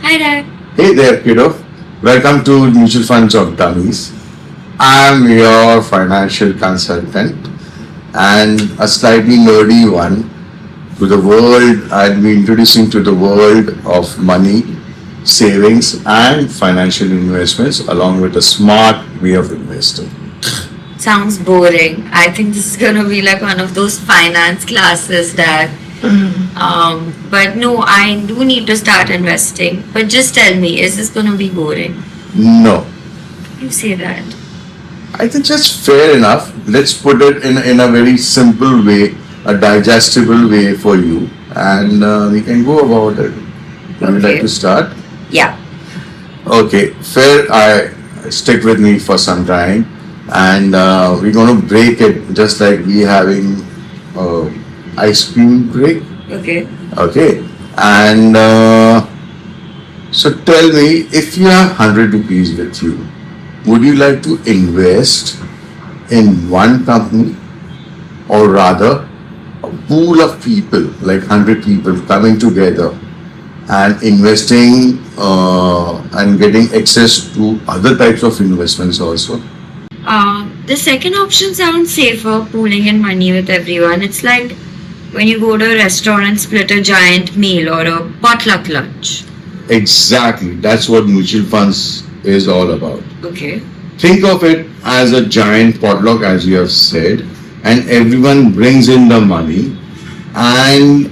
Hi, Dad. Hey there, kiddo. Welcome to Mutual Funds of Dummies. I'm your financial consultant and a slightly nerdy one to the world. I'll be introducing to the world of money, savings, and financial investments, along with a smart way of investing. Sounds boring. I think this is gonna be like one of those finance classes, Dad. But no, I do need to start investing. But just tell me, is this gonna be boring? No, You say that. I think just fair enough. Let's put it in a very simple way, a digestible way for you, and we can go about it. Would you like Okay. to start? Yeah. Okay, fair. I stick with me for some time, and we're gonna break it just like we having ice cream break. Okay. Okay, and so tell me, if you have 100 rupees with you, would you like to invest in one company, or rather a pool of people, like 100 people coming together and investing and getting access to other types of investments also? The second option sounds safer, pooling in money with everyone. It's like when you go to a restaurant and split a giant meal or a potluck lunch. Exactly, that's what mutual funds is all about. Okay. Think of it as a giant potluck, as you have said, and everyone brings in the money, and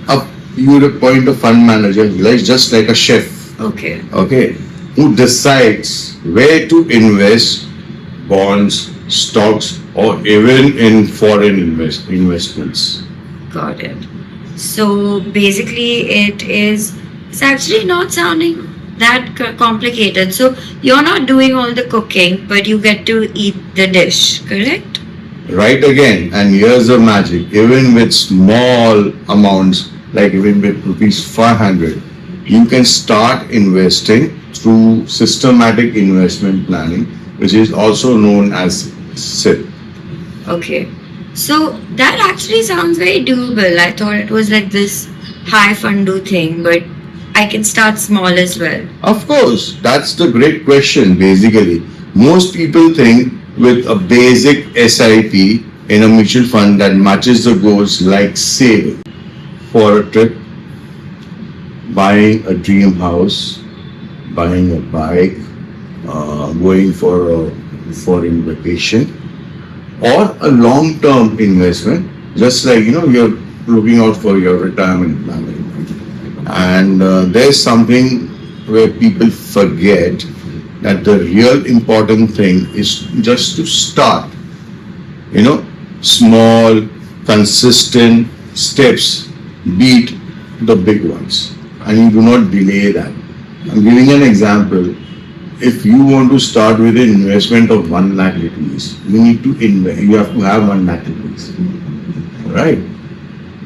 you appoint a fund manager, like just like a chef, Okay. okay, who decides where to invest bonds, stocks, or even in foreign investments. Got it. So basically, it's actually not sounding that complicated. So you're not doing all the cooking, but you get to eat the dish, correct? Right again, and here's the magic. Even with small amounts, like even with rupees 500, you can start investing through systematic investment planning, which is also known as SIP. Okay. So that actually sounds very doable. I thought it was like this high fundu thing, but I can start small as well. Of course, that's the great question. Basically, most people think with a basic SIP in a mutual fund that matches the goals, like saving for a trip, buying a dream house, buying a bike, going for a foreign vacation, or a long-term investment, just like you're looking out for your retirement planning. And there's something where people forget that the real important thing is just to start. Small, consistent steps beat the big ones, and you do not delay that. I'm giving an example. If you want to start with an investment of 1 lakh rupees, you need to invest. You have to have 1 lakh rupees, right?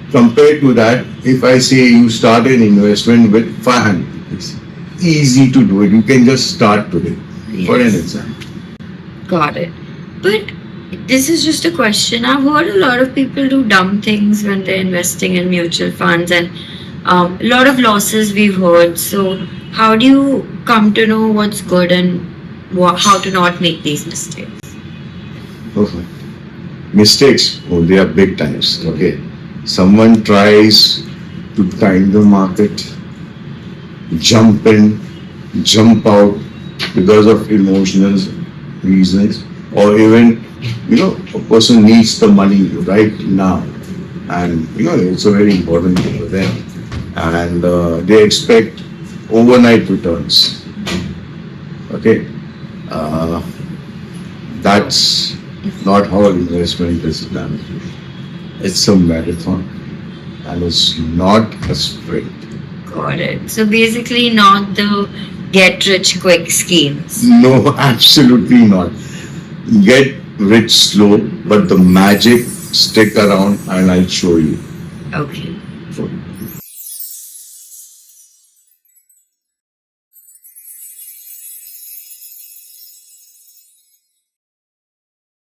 Compared to that, if I say you start an investment with 500 rupees, easy to do it. You can just start today, for an example. Got it. But this is just a question. I've heard a lot of people do dumb things when they're investing in mutual funds, and a lot of losses we've heard. So, how do you come to know what's good and how to not make these mistakes? Okay. Mistakes, oh, they are big times. Okay. Someone tries to time the market, jump in, jump out because of emotional reasons, or even a person needs the money right now, and it's a very important thing for them, and they expect overnight returns. Okay, that's not how investment is done. It's a marathon, and it's not a sprint. Got it. So basically, not the get rich quick schemes. No, absolutely not. Get rich slow, but the magic, stick around, and I'll show you. Okay.